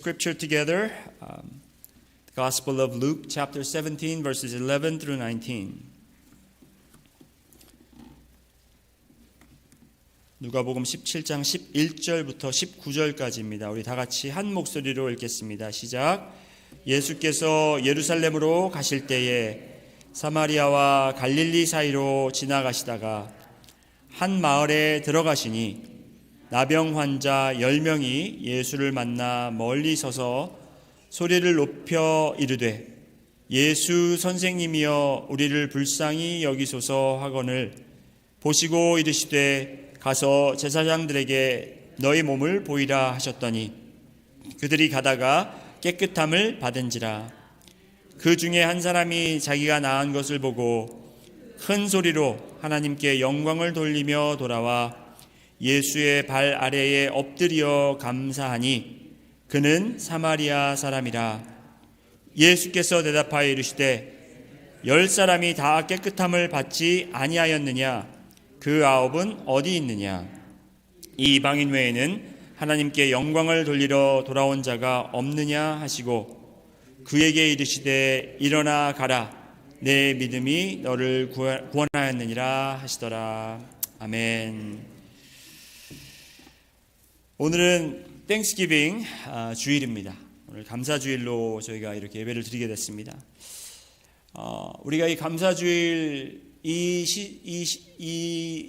Scripture together, the Gospel of Luke, chapter 17, verses 11 through 19. 누가복음 17장 11절부터 19절까지입니다. 우리 다 같이 한 목소리로 읽겠습니다. 시작. 예수께서 예루살렘으로 가실 때에 사마리아와 갈릴리 사이로 지나가시다가 한 마을에 들어가시니 나병 환자 10명이 예수를 만나 멀리 서서 소리를 높여 이르되 예수 선생님이여 우리를 불쌍히 여기소서 하거늘 보시고 이르시되 가서 제사장들에게 너희 몸을 보이라 하셨더니 그들이 가다가 깨끗함을 받은지라. 그 중에 한 사람이 자기가 나은 것을 보고 큰 소리로 하나님께 영광을 돌리며 돌아와 예수의 발 아래에 엎드려 감사하니 그는 사마리아 사람이라. 예수께서 대답하여 이르시되 10사람이 다 깨끗함을 받지 아니하였느냐? 그 9은 어디 있느냐? 이 이방인 외에는 하나님께 영광을 돌리러 돌아온 자가 없느냐 하시고 그에게 이르시되 일어나 가라. 내 믿음이 너를 구원하였느니라 하시더라. 아멘. 오늘은 땡스기빙 주일입니다. 오늘 감사주일로 저희가 이렇게 예배를 드리게 됐습니다. 우리가 이 감사주일 이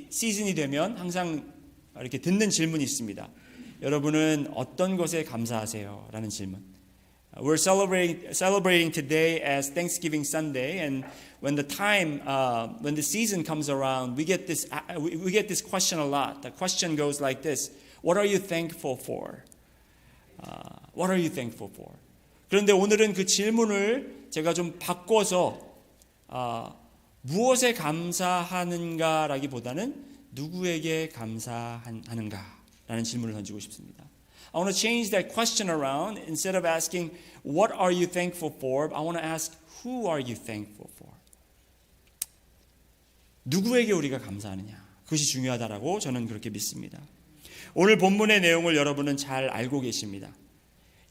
시즌이 되면 항상 이렇게 듣는 질문이 있습니다. 여러분은 어떤 것에 감사하세요? 라는 질문. We're celebrating today as Thanksgiving Sunday, and when the season comes around, we get this question a lot. The question goes like this: What are you thankful for? What are you thankful for? 그런데 오늘은 그 질문을 제가 좀 바꿔서 무엇에 감사하는가라기보다는 누구에게 감사하는가라는 질문을 던지고 싶습니다. I want to change that question around. Instead of asking, what are you thankful for? I want to ask, who are you thankful for? 누구에게 우리가 감사하느냐? 그것이 중요하다라고 저는 그렇게 믿습니다. 오늘 본문의 내용을 여러분은 잘 알고 계십니다.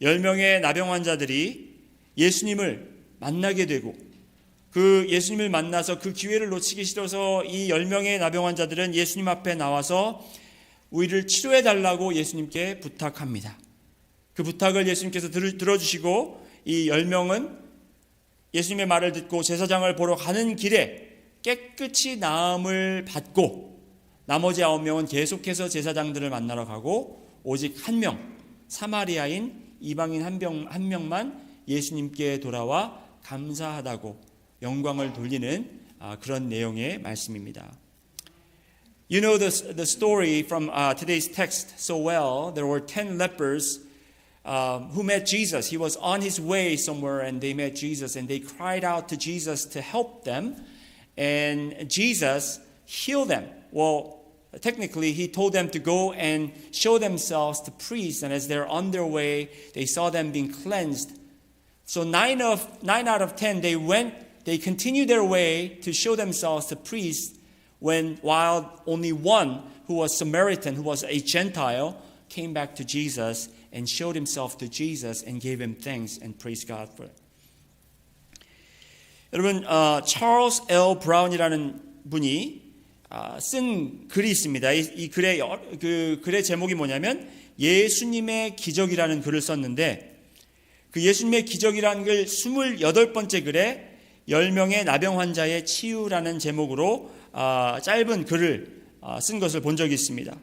10명의 나병 환자들이 예수님을 만나게 되고 그 예수님을 만나서 그 기회를 놓치기 싫어서 이 10명의 나병 환자들은 예수님 앞에 나와서 우리를 치료해달라고 예수님께 부탁합니다. 그 부탁을 예수님께서 들어주시고 이 10명은 예수님의 말을 듣고 제사장을 보러 가는 길에 깨끗이 나음을 받고 나머지 9명은 계속해서 제사장들을 만나러 가고 오직 한 명, 사마리아인 이방인 한 명만 예수님께 돌아와 감사하다고 영광을 돌리는 그런 내용의 말씀입니다. You know the story from today's text so well. There were 10 lepers who met Jesus. He was on his way somewhere and they met Jesus and they cried out to Jesus to help them, and Jesus healed them. Well, technically, he told them to go and show themselves to priests, and as they're on their way, they saw them being cleansed. So 9 out of 10, they continued their way to show themselves to priests, while only one, who was Samaritan, who was a Gentile, came back to Jesus and showed himself to Jesus and gave him thanks and praised God for it. 여러분, 찰스 L. 브라운이라는 분이 쓴 글이 있습니다. 이 글의 제목이 뭐냐면 예수님의 기적이라는 글을 썼는데 그 예수님의 기적이라는 글 28번째 글에 10명의 나병 환자의 치유라는 제목으로 짧은 글을 쓴 것을 본 적이 있습니다.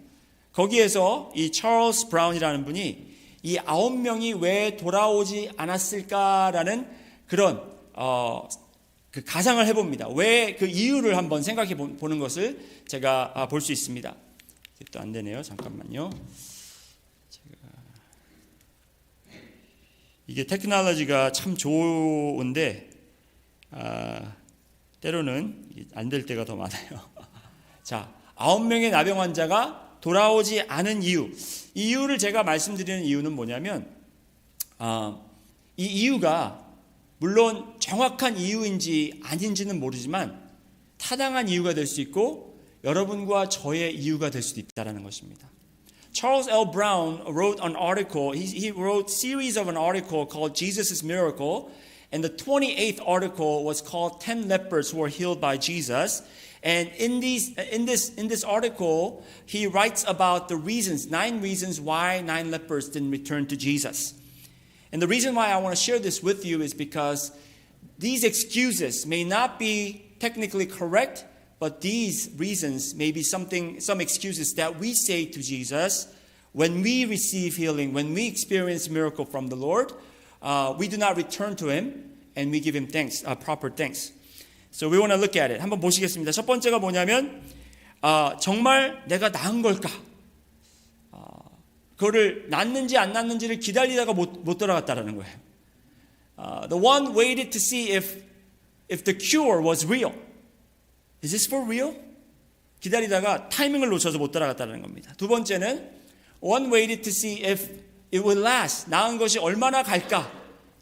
거기에서 이 찰스 브라운이라는 분이 이 9명이 왜 돌아오지 않았을까라는 그런 그 가상을 해봅니다. 왜 그 이유를 한번 생각해 보는 것을 제가 볼 수 있습니다. 또 안 되네요. 잠깐만요. 이게 테크놀로지가 참 좋은데 때로는 안 될 때가 더 많아요. 자, 9명의 나병 환자가 돌아오지 않은 이유. 이 이유를 제가 말씀드리는 이유는 뭐냐면 이 이유가 물론 정확한 이유인지 아닌지는 모르지만 타당한 이유가 될 수 있고 여러분과 저의 이유가 될 수도 있다는 것입니다. Charles L. Brown wrote an article. He wrote a series of an article called Jesus' Miracle. And the 28th article was called 10 lepers who were healed by Jesus. And in this article, he writes about the reasons, 9 reasons why 9 lepers didn't return to Jesus. And the reason why I want to share this with you is because these excuses may not be technically correct, but these reasons may be some excuses that we say to Jesus when we receive healing, when we experience miracle from the Lord. We do not return to Him and we give Him thanks, proper thanks. So we want to look at it. 한번 보시겠습니다. 첫 번째가 뭐냐면 정말 내가 나은 걸까? 그거를 낫는지 안 낫는지를 기다리다가 못 돌아갔다라는 거예요. The one waited to see if the cure was real. Is this for real? 기다리다가 타이밍을 놓쳐서 못 따라갔다는 겁니다. 두 번째는 one waited to see if it will last. 나은 것이 얼마나 갈까?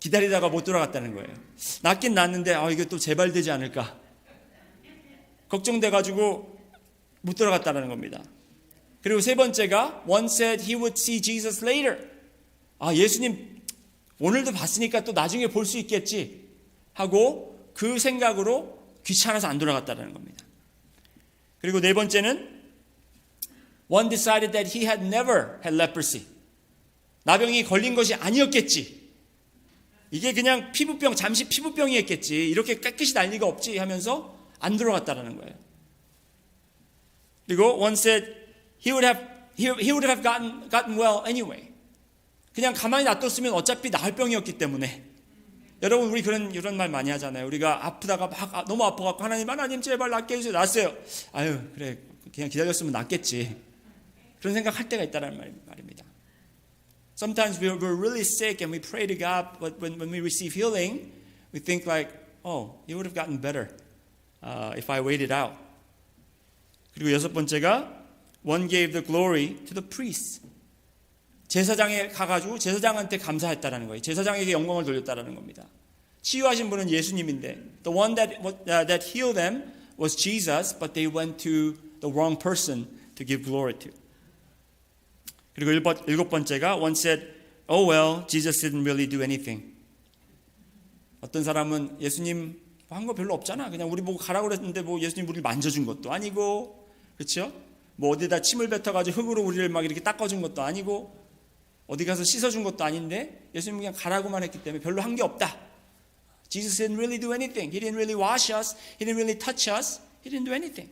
기다리다가 못 돌아갔다는 거예요. 낫긴 낫는데 이게 또 재발되지 않을까? 걱정돼가지고 못 돌아갔다는 겁니다. 그리고 세 번째가 one said he would see Jesus later. 예수님 오늘도 봤으니까 또 나중에 볼 수 있겠지 하고 그 생각으로 귀찮아서 안 돌아갔다는 겁니다. 그리고 네 번째는 one decided that he had never had leprosy. 나병이 걸린 것이 아니었겠지. 이게 그냥 잠시 피부병이었겠지. 이렇게 깨끗이 날 리가 없지 하면서 안 들어갔다는 거예요. 그리고 one said he would have gotten well anyway. 그냥 가만히 놔뒀으면 어차피 나을 병이었기 때문에. 여러분 우리 이런 말 많이 하잖아요. 우리가 아프다가 막 너무 아파갖고 하나님 제발 낫게 해주세요. 낫어요. 그래 그냥 기다렸으면 낫겠지. 그런 생각할 때가 있다는 말입니다. Sometimes we're really sick and we pray to God, but when we receive healing, we think like, it would have gotten better if I waited out. 그리고 여섯 번째가 one gave the glory to the priests. 제사장에 가가지고 제사장한테 감사했다라는 거예요. 제사장에게 영광을 돌렸다라는 겁니다. 치유하신 분은 예수님인데, the one that healed them was Jesus, but they went to the wrong person to give glory to. 그리고 일곱 번째가 one said, oh well, Jesus didn't really do anything. 어떤 사람은 예수님 한 거 별로 없잖아. 그냥 우리 보고 가라고 그랬는데 예수님 우리를 만져준 것도 아니고, 그렇죠? 어디다 침을 뱉어가지고 흙으로 우리를 막 이렇게 닦아준 것도 아니고, 어디 가서 씻어준 것도 아닌데 예수님 그냥 가라고만 했기 때문에 별로 한 게 없다. Jesus didn't really do anything. He didn't really wash us. He didn't really touch us. He didn't do anything.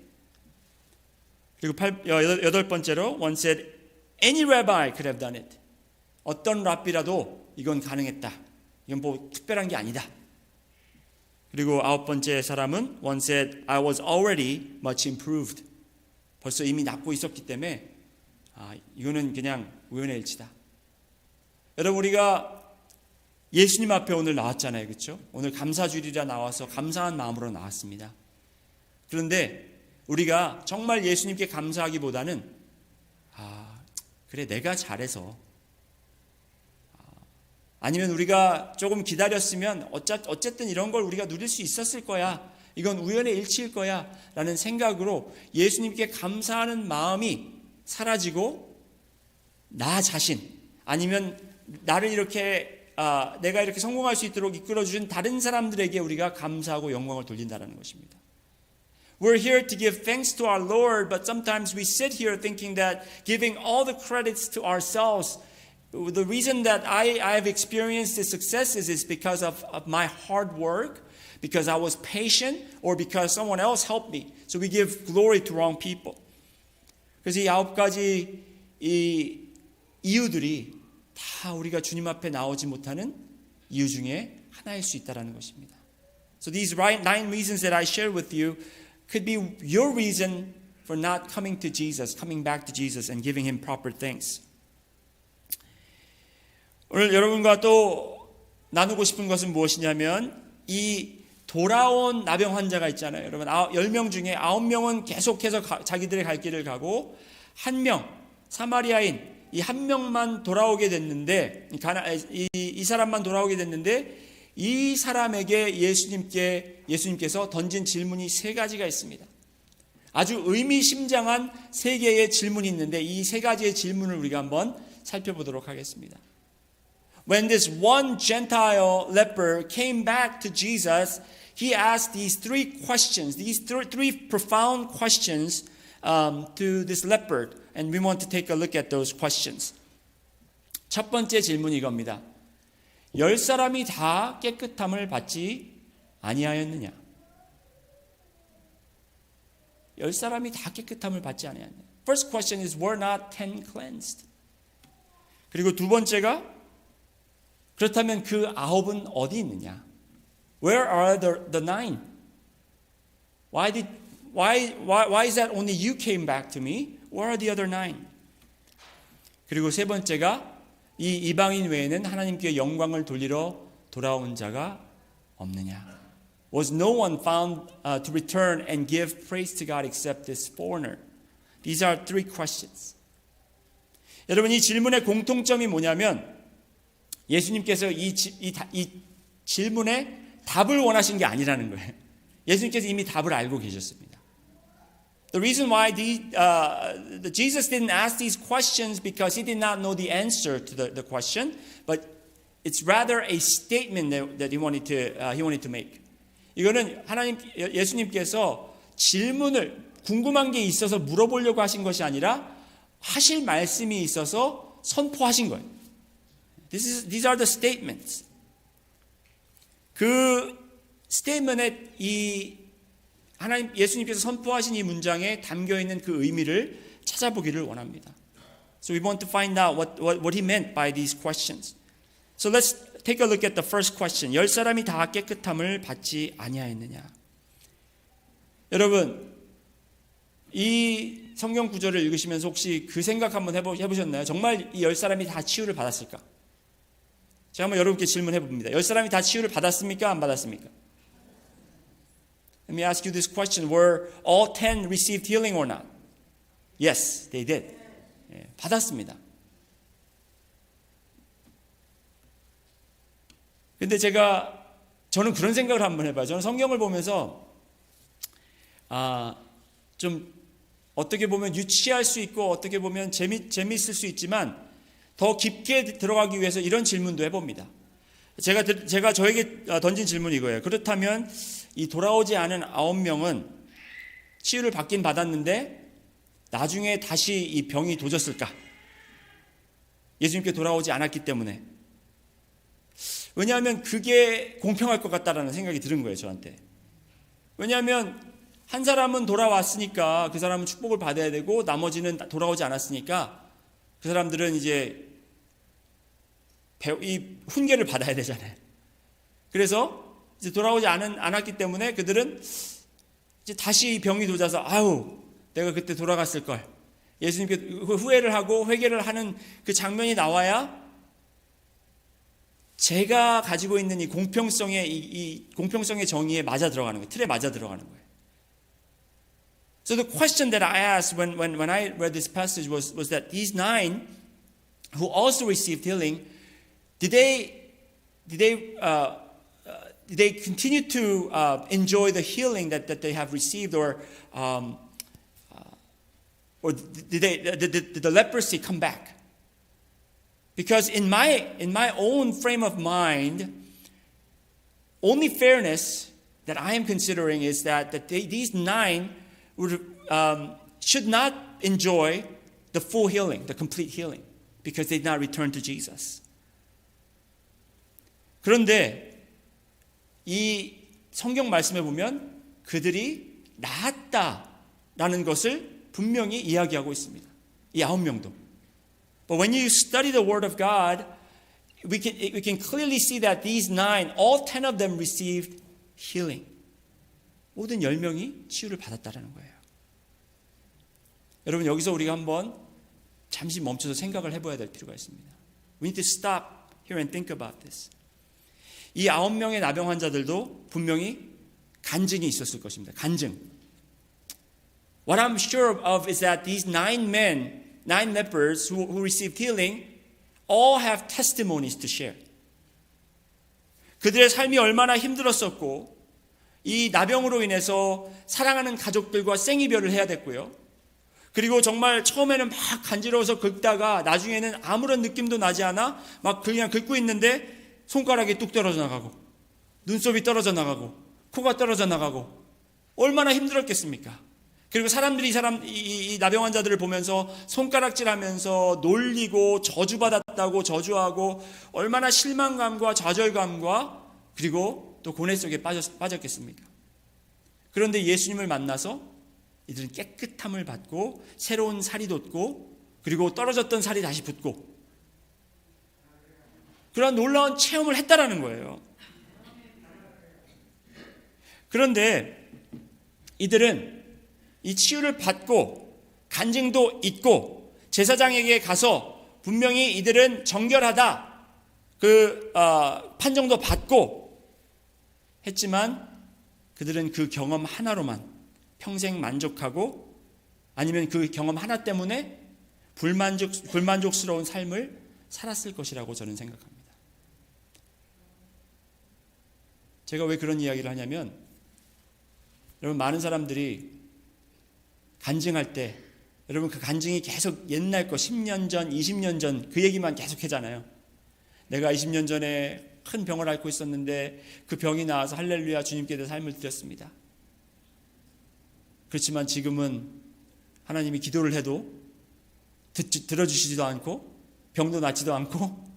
그리고 여덟 번째로 one said, any rabbi could have done it. 어떤 랍비라도 이건 가능했다. 이건 특별한 게 아니다. 그리고 아홉 번째 사람은 one said, I was already much improved. 벌써 이미 낫고 있었기 때문에 이거는 그냥 우연의 일치다. 여러분 우리가 예수님 앞에 오늘 나왔잖아요. 그렇죠? 오늘 감사주일이라 나와서 감사한 마음으로 나왔습니다. 그런데 우리가 정말 예수님께 감사하기보다는 그래 내가 잘해서 아니면 우리가 조금 기다렸으면 어쨌든 이런 걸 우리가 누릴 수 있었을 거야. 이건 우연의 일치일 거야 라는 생각으로 예수님께 감사하는 마음이 사라지고 나 자신 아니면 나를 이렇게 내가 이렇게 성공할 수 있도록 이끌어주신 다른 사람들에게 우리가 감사하고 영광을 돌린다는 것입니다. We're here to give thanks to our Lord, but sometimes we sit here thinking that giving all the credits to ourselves, the reason that I have experienced this success is because of my hard work, because I was patient, or because someone else helped me. So we give glory to wrong people. 그래서 이 9가지 이 이유들이 다 우리가 주님 앞에 나오지 못하는 이유 중에 하나일 수 있다는 것입니다. So these 9 reasons that I share with you could be your reason for not coming to Jesus, coming back to Jesus and giving Him proper thanks. 오늘 여러분과 또 나누고 싶은 것은 무엇이냐면 이 돌아온 나병 환자가 있잖아요. 여러분 10명 중에 9명은 계속해서 자기들의 갈 길을 가고 1명 사마리아인 이 1명만 돌아오게 됐는데 이 사람만 돌아오게 됐는데 이 사람에게 예수님께서 던진 질문이 3가지가 있습니다. 아주 의미심장한 세 개의 질문이 있는데 이 세 가지의 질문을 우리가 한번 살펴보도록 하겠습니다. When this one Gentile leper came back to Jesus, he asked these three questions, these three profound questions to this leper, and we want to take a look at those questions. 첫 번째 질문이 이겁니다. 10사람이 다 깨끗함을 받지 아니하였느냐? 10사람이 다 깨끗함을 받지 아니하였느냐? First question is, were not 10 cleansed? 그리고 두 번째가, 그렇다면 그 9은 어디 있느냐? Where are the 9? Why is that only you came back to me? Where are the other 9? 그리고 세 번째가 이 이방인 외에는 하나님께 영광을 돌리러 돌아온 자가 없느냐? Was no one found to return and give praise to God except this foreigner? These are three questions. 여러분, 이 질문의 공통점이 뭐냐면 예수님께서 이 질문에 답을 원하신 게 아니라는 거예요. 예수님께서 이미 답을 알고 계셨습니다. The reason why Jesus didn't ask these questions because he did not know the answer to the question, but it's rather a statement that he wanted to make. 이거는 예수님께서 질문을 궁금한 게 있어서 물어보려고 하신 것이 아니라 하실 말씀이 있어서 선포하신 거예요. These are the statements. 그 스테이트먼에 예수님께서 선포하신 이 문장에 담겨 있는 그 의미를 찾아보기를 원합니다. So we want to find out what he meant by these questions. So let's take a look at the first question. 10사람이 다 깨끗함을 받지 아니하였느냐? 여러분, 이 성경 구절을 읽으시면서 혹시 그 생각 한번 해보셨나요? 정말 이 10사람이 다 치유를 받았을까? 제가 한번 여러분께 질문해 봅니다. 10사람이 다 치유를 받았습니까? 안 받았습니까? Let me ask you this question. Were all 10 received healing or not? Yes, they did. 예, 받았습니다. 근데 저는 그런 생각을 한번 해봐요. 저는 성경을 보면서 좀 어떻게 보면 유치할 수 있고 어떻게 보면 재미있을 수 있지만 더 깊게 들어가기 위해서 이런 질문도 해봅니다. 제가 저에게 던진 질문이 이거예요. 그렇다면 이 돌아오지 않은 9명은 치유를 받긴 받았는데 나중에 다시 이 병이 도졌을까? 예수님께 돌아오지 않았기 때문에. 왜냐하면 그게 공평할 것 같다라는 생각이 드는 거예요, 저한테. 왜냐하면 한 사람은 돌아왔으니까 그 사람은 축복을 받아야 되고 나머지는 돌아오지 않았으니까 그 사람들은 이제 이 훈계를 받아야 되잖아요. 그래서 이제 돌아오지 않았기 때문에 그들은 이제 다시 병이 도져서 아유, 내가 그때 돌아갔을 걸. 예수님께 후회를 하고 회개를 하는 그 장면이 나와야 제가 가지고 있는 이 공평성의 정의에 맞아 들어가는 거예요. 틀에 맞아 들어가는 거예요. So the question that I asked when I read this passage was that these 9 who also received healing, did they continue to enjoy the healing that they have received, or did the leprosy come back? Because in my own frame of mind, only fairness that I am considering is that these 9 should not enjoy the full healing, the complete healing, because they did not return to Jesus. 그런데 이 성경 말씀에 보면 그들이 나았다라는 것을 분명히 이야기하고 있습니다. 이 9명도. But when you study the Word of God, we can clearly see that these 9, all 10 of them received healing. 모든 10명이 치유를 받았다라는 거예요. 여러분, 여기서 우리가 한번 잠시 멈춰서 생각을 해봐야 될 필요가 있습니다. We need to stop here and think about this. 이 9명의 나병 환자들도 분명히 간증이 있었을 것입니다. 간증. What I'm sure of is that these 9 lepers who received healing all have testimonies to share. 그들의 삶이 얼마나 힘들었었고 이 나병으로 인해서 사랑하는 가족들과 생이별을 해야 됐고요. 그리고 정말 처음에는 막 간지러워서 긁다가 나중에는 아무런 느낌도 나지 않아 막 그냥 긁고 있는데 손가락이 뚝 떨어져 나가고 눈썹이 떨어져 나가고 코가 떨어져 나가고 얼마나 힘들었겠습니까? 그리고 사람들이 이 나병 환자들을 보면서 손가락질하면서 놀리고 저주받았다고 저주하고 얼마나 실망감과 좌절감과 그리고 또 고뇌 속에 빠졌겠습니까? 그런데 예수님을 만나서 이들은 깨끗함을 받고 새로운 살이 돋고 그리고 떨어졌던 살이 다시 붙고 그런 놀라운 체험을 했다라는 거예요. 그런데 이들은 이 치유를 받고 간증도 있고 제사장에게 가서 분명히 이들은 정결하다 판정도 받고 했지만 그들은 그 경험 하나로만 평생 만족하고 아니면 그 경험 하나 때문에 불만족스러운 삶을 살았을 것이라고 저는 생각합니다. 제가 왜 그런 이야기를 하냐면 여러분 많은 사람들이 간증할 때 여러분 그 간증이 계속 옛날 거 10년 전, 20년 전 그 얘기만 계속 하잖아요. 내가 20년 전에 큰 병을 앓고 있었는데 그 병이 나아서 할렐루야 주님께 내 삶을 드렸습니다. 그렇지만 지금은 하나님이 기도를 해도 들어주시지도 않고 병도 낫지도 않고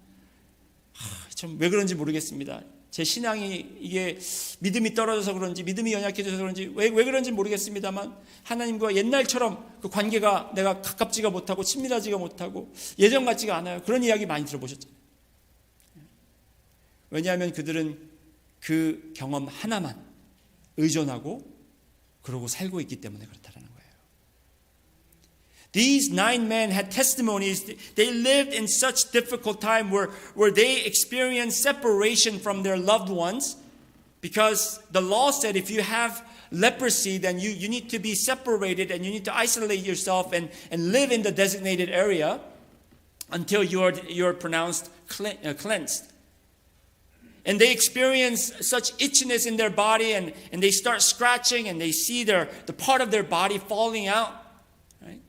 참 왜 그런지 모르겠습니다. 제 신앙이 이게 믿음이 떨어져서 그런지 믿음이 연약해져서 그런지 왜 그런지 모르겠습니다만 하나님과 옛날처럼 그 관계가 내가 가깝지가 못하고 친밀하지가 못하고 예전 같지가 않아요. 그런 이야기 많이 들어보셨잖아요. 왜냐하면 그들은 그 경험 하나만 의존하고 그러고 살고 있기 때문에 그렇다는 거예요. These 9 men had testimonies. They lived in such difficult time where they experienced separation from their loved ones because the law said if you have leprosy then you need to be separated and you need to isolate yourself and live in the designated area until you're pronounced cleansed. And they experience such itchiness in their body and they start scratching and they see the part of their body falling out. Right?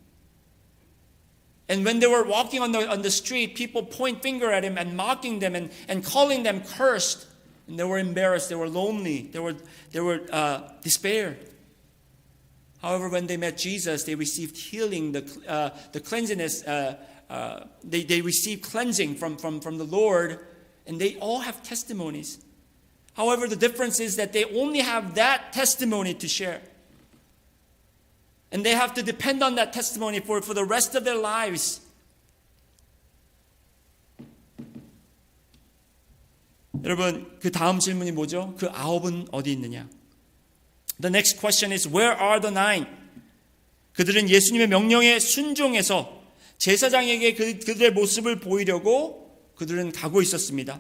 And when they were walking on the street, people point finger at him and mocking them and calling them cursed. And they were embarrassed, they were lonely, they were despaired. However, when they met Jesus, they received healing, the cleanliness, they received cleansing from the Lord. And they all have testimonies. However, the difference is that they only have that testimony to share. And they have to depend on that testimony for the rest of their lives. 여러분, 그 다음 질문이 뭐죠? 그 9은 어디 있느냐? The next question is, where are the 9? 그들은 예수님의 명령에 순종해서 제사장에게 그들의 모습을 보이려고 그들은 가고 있었습니다.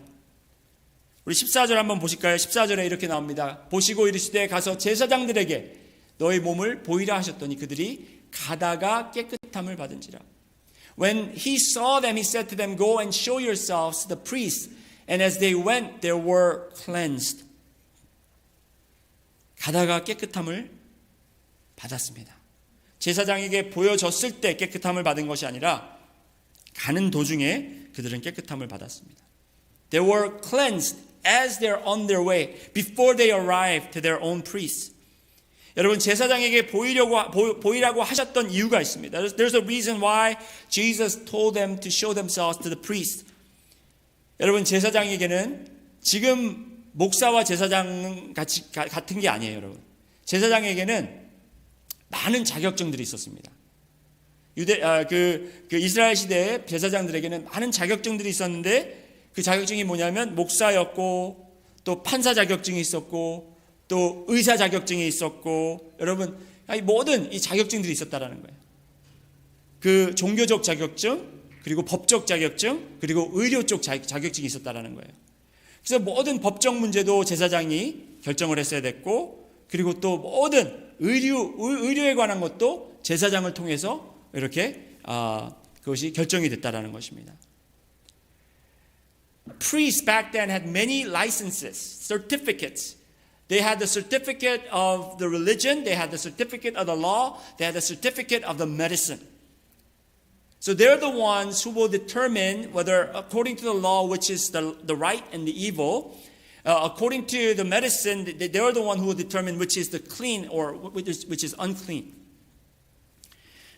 우리 14절 한번 보실까요? 14절에 이렇게 나옵니다. 보시고 이르시되 가서 제사장들에게 너의 몸을 보이라 하셨더니 그들이 가다가 깨끗함을 받은지라. When he saw them, he said to them, go and show yourselves to the priests. And as they went, they were cleansed. 가다가 깨끗함을 받았습니다. 제사장에게 보여졌을 때 깨끗함을 받은 것이 아니라 가는 도중에 그들은 깨끗함을 받았습니다. They were cleansed as they're on their way before they arrived to their own priests. 여러분 제사장에게 보이라고 하셨던 이유가 있습니다. There's a reason why Jesus told them to show themselves to the priest. 여러분 제사장에게는 지금 목사와 제사장 같은 게 아니에요, 여러분. 제사장에게는 많은 자격증들이 있었습니다. 이스라엘 시대의 제사장들에게는 많은 자격증들이 있었는데 그 자격증이 뭐냐면 목사였고 또 판사 자격증이 있었고 또 의사 자격증이 있었고 여러분 모든 이 자격증들이 있었다라는 거예요. 그 종교적 자격증 그리고 법적 자격증 그리고 의료 쪽 자격증이 있었다라는 거예요. 그래서 모든 법적 문제도 제사장이 결정을 했어야 됐고 그리고 또 모든 의료에 관한 것도 제사장을 통해서 이렇게 그것이 결정이 됐다라는 것입니다. Priests back then had many licenses, certificates They had the certificate of the religion, they had the certificate of the law, they had the certificate of the medicine. So they're the ones who will determine whether, according to the law, which is the right and the evil, according to the medicine, they're the one who will determine which is the clean or which is unclean.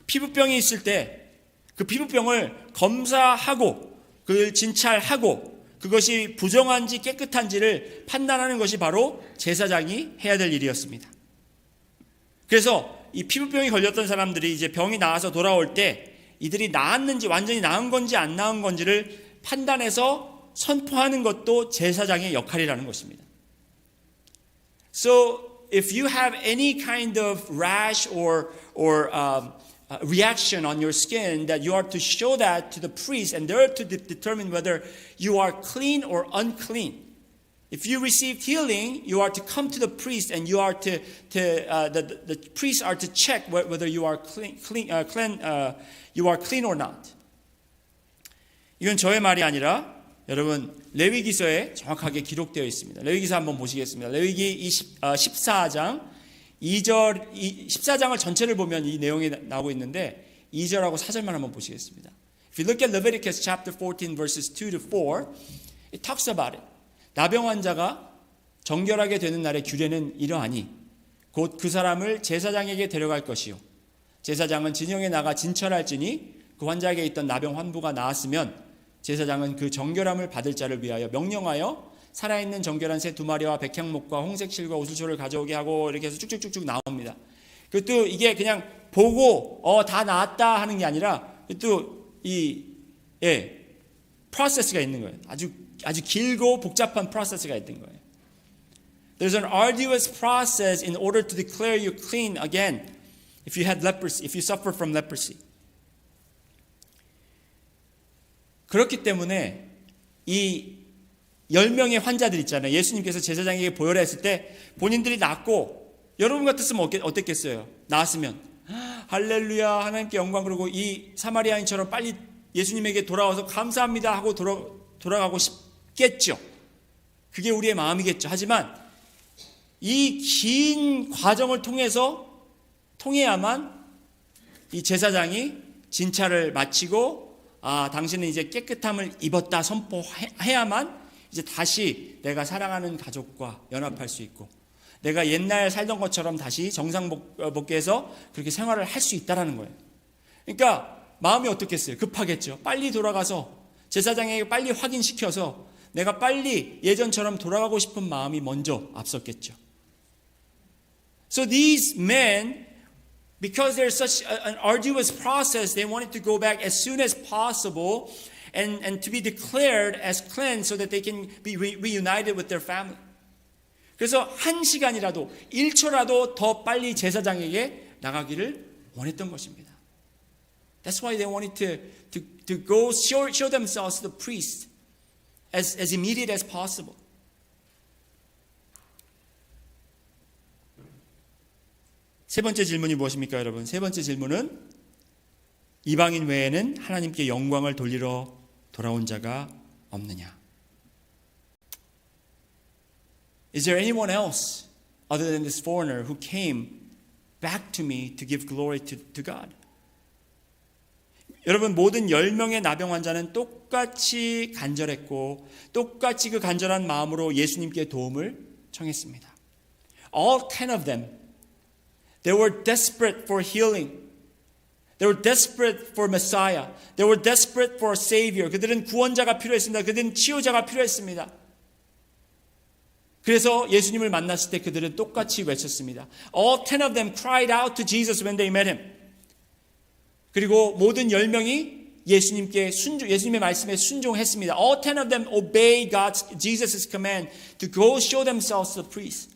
피부병이 있을 때 그 피부병을 검사하고 그걸 진찰하고 그것이 부정한지 깨끗한지를 판단하는 것이 바로 제사장이 해야 될 일이었습니다. 그래서 이 피부병이 걸렸던 사람들이 이제 병이 나아서 돌아올 때 이들이 나았는지 완전히 나은 건지 안 나은 건지를 판단해서 선포하는 것도 제사장의 역할이라는 것입니다. So if you have any kind of rash or reaction on your skin, that you are to show that to the priest, and they're to determine whether you are clean or unclean. If you received healing, you are to come to the priest, and you are the priests are to check whether you are you are clean or not. 이건 저의 말이 아니라 여러분 레위기서에 정확하게 기록되어 있습니다. 레위기서 한번 보시겠습니다. 레위기 14장 2절 14장을 전체를 보면 이 내용이 나오고 있는데 2절하고 4절만 한번 보시겠습니다. If you look at Leviticus chapter 14 verses 2 to 4, it talks about it. 나병 환자가 정결하게 되는 날의 규례는 이러하니 곧 그 사람을 제사장에게 데려갈 것이요 제사장은 진영에 나가 진찰할지니 그 환자에게 있던 나병 환부가 나았으면 제사장은 그 정결함을 받을 자를 위하여 명령하여 살아있는 정결한 새 2마리와 백향목과 홍색 실과 우슬초를 가져오게 하고 이렇게 해서 쭉쭉쭉쭉 나옵니다. 그것도 이게 그냥 보고 다 나았다 하는 게 아니라 또 프로세스가 있는 거예요. 아주 길고 복잡한 프로세스가 있는 거예요. There's an arduous process in order to declare you clean again if you had leprosy, if you suffer from leprosy. 그렇기 때문에 이 10명의 환자들 있잖아요. 예수님께서 제사장에게 보혈을 했을 때 본인들이 낫고 여러분 같았으면 어땠겠어요? 나았으면 할렐루야 하나님께 영광 그러고 이 사마리아인처럼 빨리 예수님에게 돌아와서 감사합니다 하고 돌아가고 싶겠죠. 그게 우리의 마음이겠죠. 하지만 이 긴 과정을 통해야만 이 제사장이 진찰을 마치고 당신은 이제 깨끗함을 입었다 선포해야만 이제 다시 내가 사랑하는 가족과 연합할 수 있고 내가 옛날 살던 것처럼 다시 정상 복귀해서 그렇게 생활을 할 수 있다라는 거예요. 그러니까 마음이 어떻겠어요? 급하겠죠. 빨리 돌아가서 제사장에게 빨리 확인시켜서 내가 빨리 예전처럼 돌아가고 싶은 마음이 먼저 앞섰겠죠. So these men, because there's such an arduous process, they wanted to go back as soon as possible and to be declared as cleansed so that they can be reunited with their family. 그래서 1시간이라도 1초라도 더 빨리 제사장에게 나가기를 원했던 것입니다. That's why they wanted to go show themselves to the priest as immediate as possible. 세 번째 질문이 무엇입니까, 여러분? 세 번째 질문은 이방인 외에는 하나님께 영광을 돌리러 돌아온 자가 없느냐? Is there anyone else other than this foreigner who came back to me to give glory to God? 여러분 모든 10명의 나병 환자는 똑같이 간절했고 똑같이 그 간절한 마음으로 예수님께 도움을 청했습니다. All 10 of them, they were desperate for healing. They were desperate for Messiah. They were desperate for a Savior. 그들은 구원자가 필요했습니다. 그들은 치유자가 필요했습니다. 그래서 예수님을 만났을 때 그들은 똑같이 외쳤습니다. All 10 of them cried out to Jesus when they met him. 그리고 모든 10명이 예수님의 말씀에 순종했습니다. All 10 of them obeyed Jesus' command to go show themselves to the priest.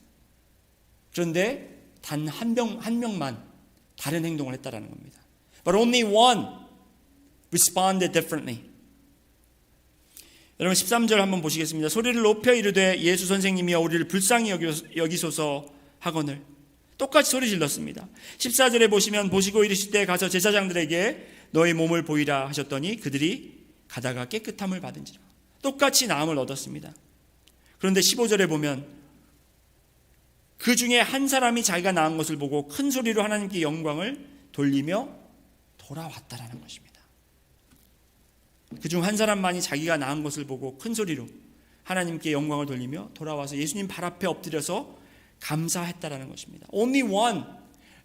그런데 단 한 명만 다른 행동을 했다라는 겁니다. But only one responded differently. 여러분 13절 한번 보시겠습니다. 소리를 높여 이르되 예수 선생님이여 우리를 불쌍히 여기소서 하거늘. 똑같이 소리 질렀습니다. 14절에 보시면 보시고 이르실 때 가서 제사장들에게 너의 몸을 보이라 하셨더니 그들이 가다가 깨끗함을 받은지라. 똑같이 나음을 얻었습니다. 그런데 15절에 보면 그 중에 한 사람이 자기가 낳은 것을 보고 큰 소리로 하나님께 영광을 돌리며 돌아왔다라는 것입니다. 그중 한 사람만이 자기가 낳은 것을 보고 큰 소리로 하나님께 영광을 돌리며 돌아와서 예수님 발 앞에 엎드려서 감사했다라는 것입니다. Only one.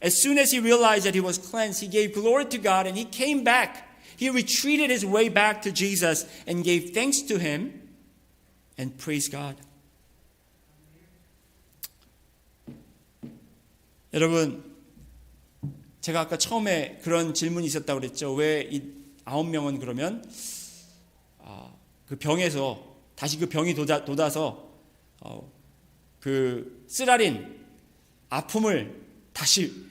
As soon as he realized that he was cleansed, he gave glory to God and he came back. He retreated his way back to Jesus and gave thanks to him and praised God. 여러분, 제가 아까 처음에 그런 질문이 있었다고 그랬죠. 왜 이 9명은 그러면 그 병에서 다시 그 병이 돋아서 그 쓰라린 아픔을 다시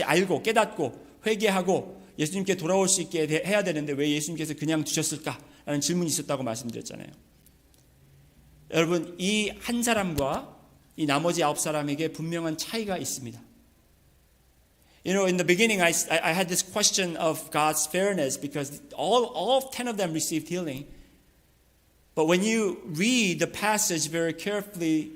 알고 깨닫고 회개하고 예수님께 돌아올 수 있게 해야 되는데 왜 예수님께서 그냥 두셨을까라는 질문이 있었다고 말씀드렸잖아요. 여러분, 이 한 사람과 이 나머지 9사람에게 분명한 차이가 있습니다. You know, in the beginning, I had this question of God's fairness because all 10 of them received healing. But when you read the passage very carefully,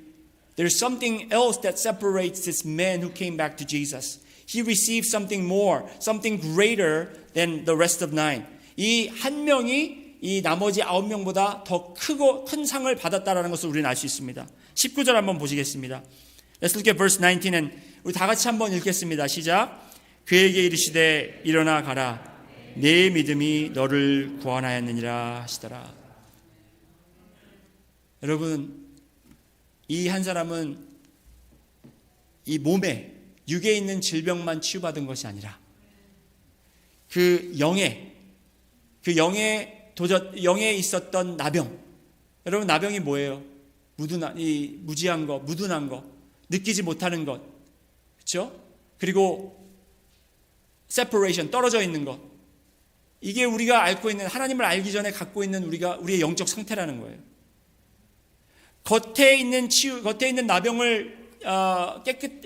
there's something else that separates this man who came back to Jesus. He received something more, something greater than the rest of 9. 이 한 명이 이 나머지 9명보다 더 크고 큰 상을 받았다라는 것을 우리는 알 수 있습니다. 19절 한번 보시겠습니다. Let's look at verse 19 and 우리 다 같이 한번 읽겠습니다. 시작. 그에게 이르시되 일어나 가라. 내 믿음이 너를 구원하였느니라 하시더라. 여러분, 이 한 사람은 이 몸에 육에 있는 질병만 치유받은 것이 아니라 그 영에 있었던 나병. 여러분, 나병이 뭐예요? 무지한 거, 무둔한 거, 느끼지 못하는 것, 그렇죠? 그리고 separation, 떨어져 있는 것. 이게 우리가 앓고 있는, 하나님을 알기 전에 갖고 있는 우리의 영적 상태라는 거예요. 겉에 있는 나병을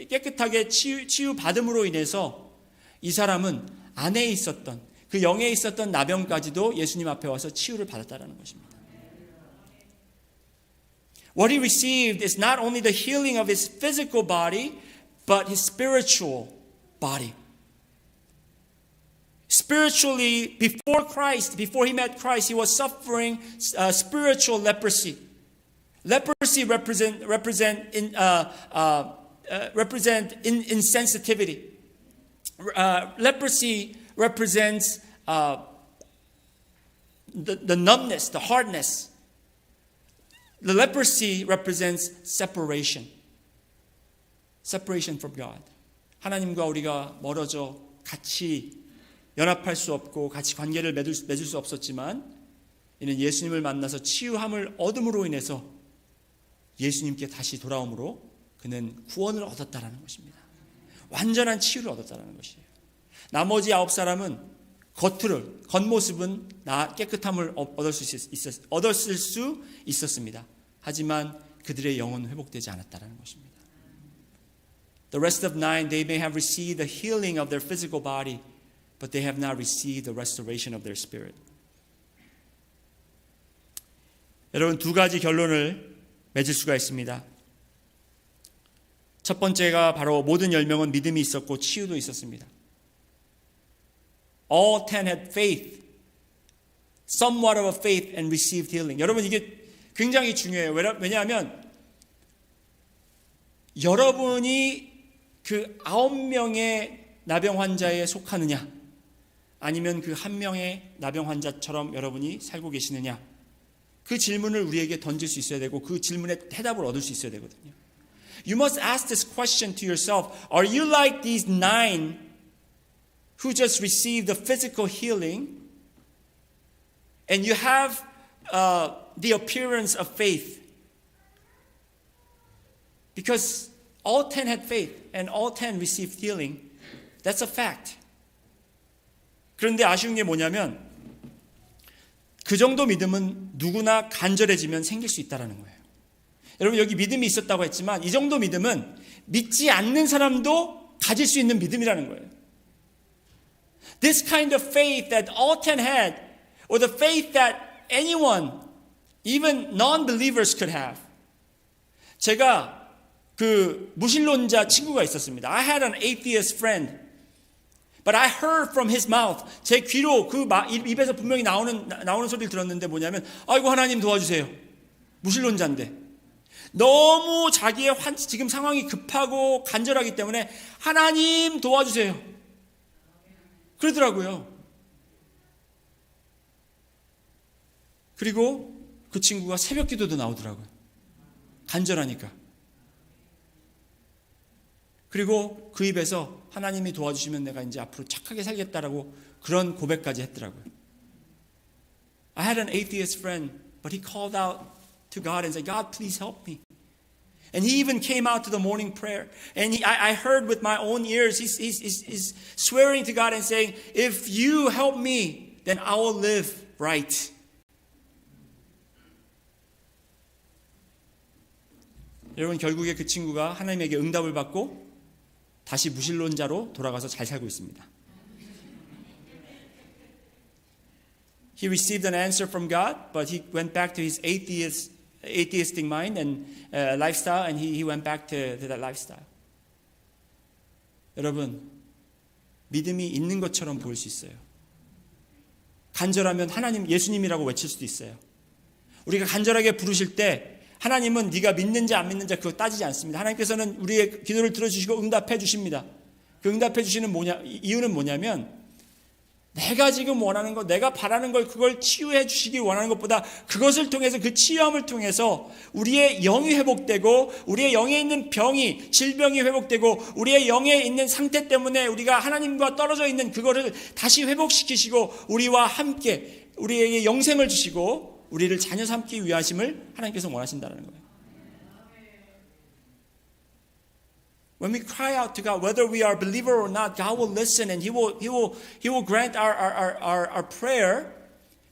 깨끗하게 치유받음으로 인해서 이 사람은 안에 있었던 그 영에 있었던 나병까지도 예수님 앞에 와서 치유를 받았다는 것입니다. What he received is not only the healing of his physical body, but his spiritual body. Spiritually, before he met Christ, he was suffering spiritual leprosy. Leprosy represent insensitivity. Leprosy represents the numbness, the hardness. The leprosy represents separation. Separation from God. 하나님과 우리가 멀어져 같이 연합할 수 없고 같이 관계를 맺을 수 없었지만 이는 예수님을 만나서 치유함을 얻음으로 인해서 예수님께 다시 돌아옴으로 그는 구원을 얻었다라는 것입니다. 완전한 치유를 얻었다라는 것이에요. 나머지 9사람은 겉모습은 깨끗함을 얻었을 수 있었습니다. 하지만 그들의 영혼은 회복되지 않았다라는 것입니다. The rest of 9, they may have received the healing of their physical body, but they have not received the restoration of their spirit. 여러분, 두 가지 결론을 맺을 수가 있습니다. 첫 번째가 바로 모든 10명은 믿음이 있었고 치유도 있었습니다. All 10 had faith, somewhat of a faith, and received healing. 여러분, 이게 굉장히 중요해요. 왜냐하면 여러분이 그 9명의 나병 환자에 속하느냐, 아니면 그 한 명의 나병 환자처럼 여러분이 살고 계시느냐, 그 질문을 우리에게 던질 수 있어야 되고 그 질문에 대답을 얻을 수 있어야 되거든요. You must ask this question to yourself. Are you like these 9 who just received the physical healing and you have the appearance of faith? Because all 10 had faith and all 10 received healing. That's a fact. 그런데 아쉬운 게 뭐냐면 그 정도 믿음은 누구나 간절해지면 생길 수 있다는 거예요. 여러분, 여기 믿음이 있었다고 했지만 이 정도 믿음은 믿지 않는 사람도 가질 수 있는 믿음이라는 거예요. This kind of faith that all 10 had, or the faith that anyone, even non-believers could have. 제가 그 무신론자 친구가 있었습니다. I had an atheist friend, but I heard from his mouth. 제 귀로 그 입에서 분명히 나오는 소리를 들었는데 뭐냐면, 아이고 하나님 도와주세요. 무신론자인데 너무 자기의 지금 상황이 급하고 간절하기 때문에 하나님 도와주세요. 그러더라고요. 그리고 그 친구가 새벽 기도도 나오더라고요. 간절하니까. 그리고 그 입에서 하나님이 도와주시면 내가 이제 앞으로 착하게 살겠다라고 그런 고백까지 했더라고요. I had an atheist friend, but he called out to God and said, God, please help me. And he even came out to the morning prayer. And I heard with my own ears, he's swearing to God and saying, if you help me, then I will live right. 여러분, 결국에 그 친구가 하나님에게 응답을 받고 다시 무신론자로 돌아가서 잘 살고 있습니다. He received an answer from God, but he went back to his atheistic mind and lifestyle, and he went back to that lifestyle. 여러분, 믿음이 있는 것처럼 보일 수 있어요. 간절하면 하나님, 예수님이라고 외칠 수도 있어요. 우리가 간절하게 부르실 때 하나님은 네가 믿는지 안 믿는지 그거 따지지 않습니다. 하나님께서는 우리의 기도를 들어주시고 응답해 주십니다. 그 응답해 주시는 이유는 뭐냐면 내가 지금 원하는 것, 내가 바라는 걸 그걸 치유해 주시길 원하는 것보다 그것을 통해서 그 치유함을 통해서 우리의 영이 회복되고 우리의 영에 있는 질병이 회복되고 우리의 영에 있는 상태 때문에 우리가 하나님과 떨어져 있는 그거를 다시 회복시키시고 우리와 함께 우리에게 영생을 주시고 우리를 자녀 삼기 위하심을 하나님께서 원하신다는 거예요. When we cry out to God, whether we are a believer or not, God will listen and He will grant our prayer.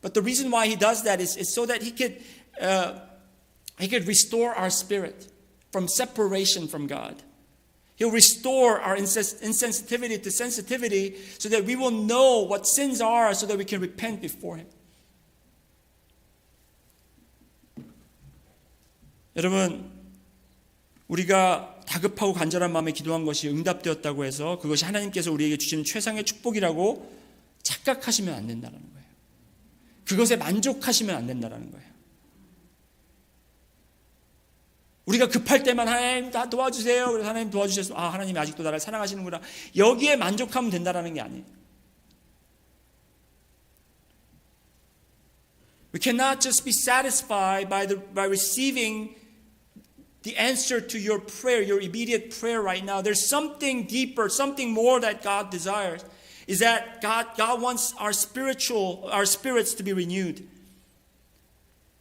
But the reason why He does that is so that He could restore our spirit from separation from God. He'll restore our insensitivity to sensitivity so that we will know what sins are so that we can repent before Him. 여러분, 우리가 다급하고 간절한 마음에 기도한 것이 응답되었다고 해서 그것이 하나님께서 우리에게 주시는 최상의 축복이라고 착각하시면 안 된다는 거예요. 그것에 만족하시면 안 된다는 거예요. 우리가 급할 때만 하나님 다 도와주세요. 그래서 하나님 도와주셔서 하나님이 아직도 나를 사랑하시는구나. 여기에 만족하면 된다는 게 아니에요. We cannot just be satisfied by receiving the answer to your prayer, your immediate prayer right now. There's something deeper, something more that God desires. Is that God wants our spirits to be renewed.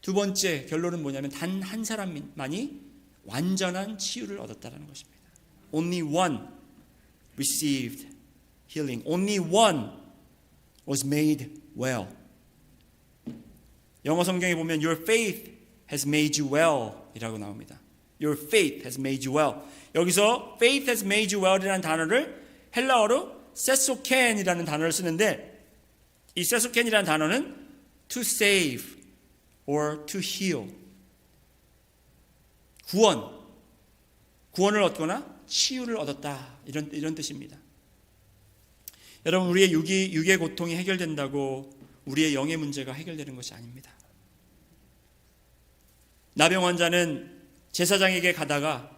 두 번째 결론은 뭐냐면 단 한 사람만이 완전한 치유를 얻었다는 것입니다. Only one received healing. Only one was made well. 영어 성경에 보면 Your faith has made you well 이라고 나옵니다. Your faith has made you well. 여기서 faith has made you well이라는 단어를 헬라어로 세소켄이라는 단어를 쓰는데 이 세소켄이라는 단어는 to save or to heal. 구원을 얻거나 치유를 얻었다. 이런 뜻입니다. 여러분, 우리의 육의 고통이 해결된다고 우리의 영의 문제가 해결되는 것이 아닙니다. 나병 환자는 제사장에게 가다가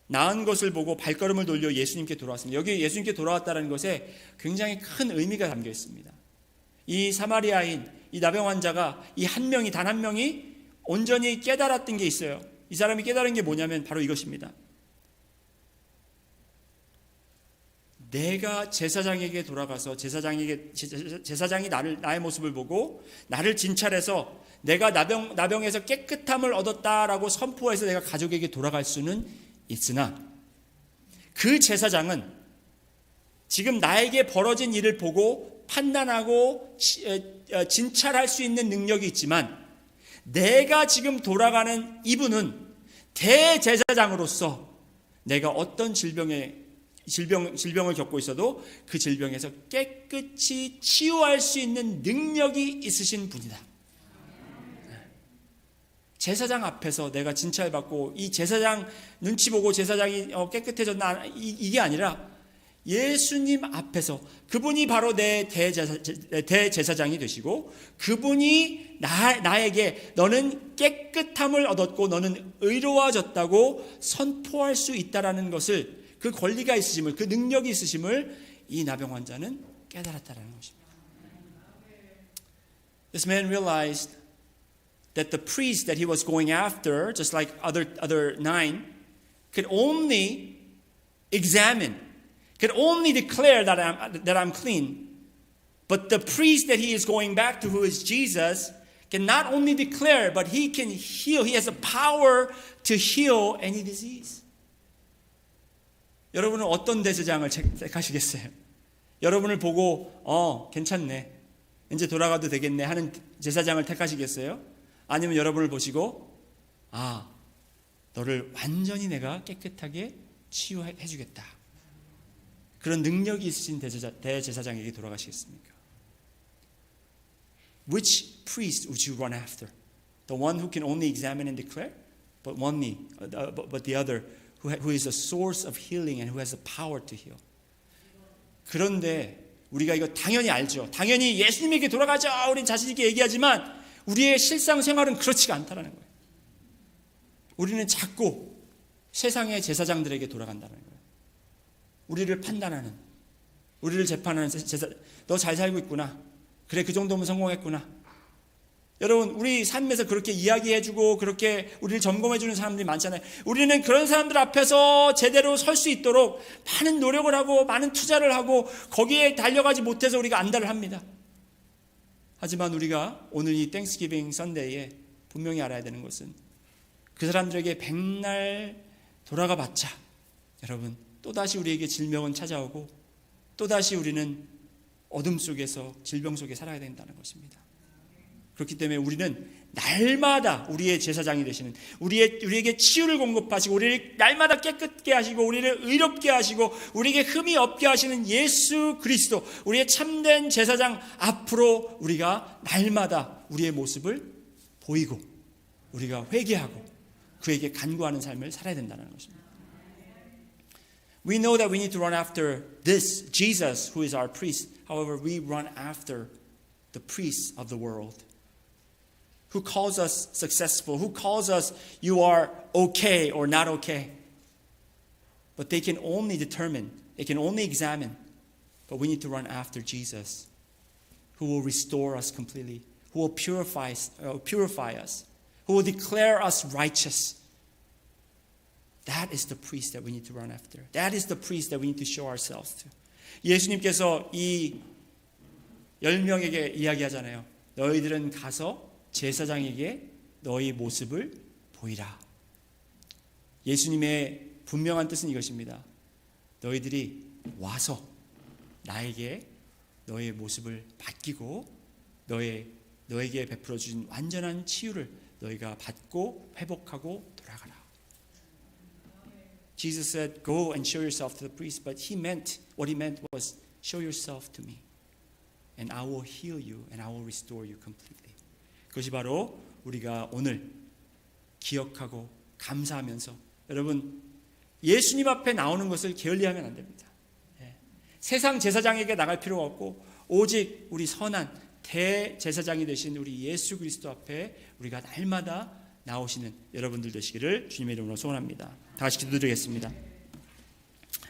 나은 것을 보고 발걸음을 돌려 예수님께 돌아왔습니다. 여기 예수님께 돌아왔다는 것에 굉장히 큰 의미가 담겨 있습니다. 이 사마리아인, 이 나병 환자가 단 한 명이 온전히 깨달았던 게 있어요. 이 사람이 깨달은 게 뭐냐면 바로 이것입니다. 내가 제사장에게 돌아가서 제사장이 나의 모습을 보고 나를 진찰해서 내가 나병에서 깨끗함을 얻었다라고 선포해서 내가 가족에게 돌아갈 수는 있으나 그 제사장은 지금 나에게 벌어진 일을 보고 판단하고 진찰할 수 있는 능력이 있지만 내가 지금 돌아가는 이분은 대제사장으로서 내가 어떤 질병을 겪고 있어도 그 질병에서 깨끗이 치유할 수 있는 능력이 있으신 분이다. 제사장 앞에서 내가 진찰받고 이 제사장 눈치 보고 제사장이 깨끗해졌나 이게 아니라 예수님 앞에서 그분이 바로 내 대제사장이 되시고 그분이 나에게 너는 깨끗함을 얻었고 너는 의로워졌다고 선포할 수 있다라는 것을 그 권리가 있으심을 그 능력이 있으심을 이 나병 환자는 깨달았다라는 것입니다. This man realized that the priest that he was going after, just like other 9, could only examine, could only declare that I'm clean. But the priest that he is going back to, who is Jesus, can not only declare, but he can heal. He has the power to heal any disease. 여러분은 어떤 대제사장을 택하시겠어요? 여러분을 보고 괜찮네, 이제 돌아가도 되겠네 하는 제사장을 택하시겠어요? 아니면 여러분을 보시고 너를 완전히 내가 깨끗하게 치유해 주겠다, 그런 능력이 있으신 대제사장에게 돌아가시겠습니까? Which priest would you run after? The one who can only examine and declare, but the other who is the source of healing and who has the power to heal. 그런데 우리가 이거 당연히 알죠. 당연히 예수님에게 돌아가자 우린 자신 있게 얘기하지만 우리의 실상생활은 그렇지가 않다는 거예요. 우리는 자꾸 세상의 제사장들에게 돌아간다는 거예요. 우리를 판단하는, 우리를 재판하는 너 잘 살고 있구나, 그래 그 정도면 성공했구나. 여러분, 우리 삶에서 그렇게 이야기해주고 그렇게 우리를 점검해주는 사람들이 많잖아요. 우리는 그런 사람들 앞에서 제대로 설 수 있도록 많은 노력을 하고 많은 투자를 하고 거기에 달려가지 못해서 우리가 안달을 합니다. 하지만 우리가 오늘 이 땡스기빙 선데이에 분명히 알아야 되는 것은 그 사람들에게 백날 돌아가 봤자 여러분 또다시 우리에게 질병은 찾아오고 또다시 우리는 어둠 속에서 질병 속에 살아야 된다는 것입니다. 그렇기 때문에 우리는 날마다 우리의 제사장이 되시는, 우리에게 치유를 공급하시고 우리를 날마다 깨끗게 하시고 우리를 의롭게 하시고 우리에게 흠이 없게 하시는 예수 그리스도, 우리의 참된 제사장 앞으로 우리가 날마다 우리의 모습을 보이고 우리가 회개하고 그에게 간구하는 삶을 살아야 된다는 것입니다. We know that we need to run after this Jesus who is our priest. However, we run after the priests of the world, who calls us successful, who calls us you are okay or not okay. But they can only determine, they can only examine. But we need to run after Jesus, who will restore us completely, who will purify us, who will declare us righteous. That is the priest that we need to run after. That is the priest that we need to show ourselves to. 예수님께서 이 10명에게 이야기하잖아요. 너희들은 가서 제사장에게 너희 모습을 보이라. 예수님의 분명한 뜻은 이것입니다. 너희들이 와서 나에게 너의 모습을 맡기고 너에게 베풀어 주신 완전한 치유를 너희가 받고 회복하고 돌아가라. Jesus said, "Go and show yourself to the priest," but what he meant was, "Show yourself to me, and I will heal you, and I will restore you completely." 그것이 바로 우리가 오늘 기억하고 감사하면서 여러분 예수님 앞에 나오는 것을 게을리하면 안 됩니다. 세상 제사장에게 나갈 필요가 없고 오직 우리 선한 대제사장이 되신 우리 예수 그리스도 앞에 우리가 날마다 나오시는 여러분들 되시기를 주님의 이름으로 소원합니다. 다 같이 기도드리겠습니다.